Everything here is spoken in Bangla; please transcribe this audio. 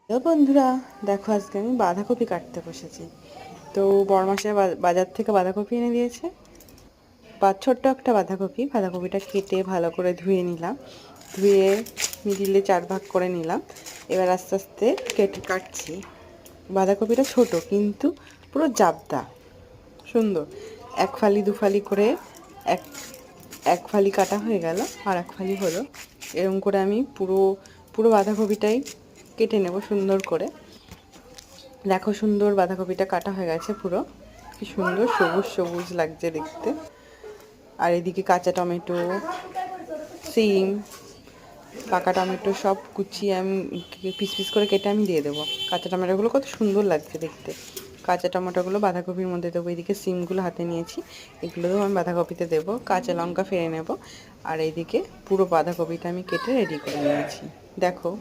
হ্যালো বন্ধুরা, দেখো আজকে আমি বাঁধাকপি কাটতে বসেছি। তো বড়মাসে বাজার থেকে বাঁধাকপি এনে দিয়েছে। বা ছোট্ট একটা বাঁধাকপিটা কেটে ভালো করে ধুয়ে নিলাম। ধুয়ে মিডিলে 4 ভাগ করে নিলাম। এবার আস্তে আস্তে কেটে কাটছি। বাঁধাকপিটা ছোট কিন্তু পুরো জাবদা, সুন্দর। এক ফালি দু ফালি করে এক এক ফালি কাটা হয়ে গেল, আর এক ফালি হলো। এরকম করে আমি পুরো পুরো বাঁধাকপিটাই কেটে নেব সুন্দর করে। দেখো সুন্দর বাঁধাকপিটা কাটা হয়ে গেছে পুরো, কি সুন্দর সবুজ সবুজ লাগছে দেখতে। আর এদিকে কাঁচা টমেটো, সিম, পাকা টমেটো সব কুচিয়ে আমি পিস পিস করে কেটে আমি দিয়ে দেবো। কাঁচা টমেটোগুলো কত সুন্দর লাগছে দেখতে। কাঁচা টমেটোগুলো বাঁধাকপির মধ্যে দেবো। এদিকে সিমগুলো হাতে নিয়েছি, এগুলোও আমি বাঁধাকপিতে দেবো। কাঁচা লঙ্কা ফেলে নেব। আর এইদিকে পুরো বাঁধাকপিটা আমি কেটে রেডি করে নিয়েছি। দেখো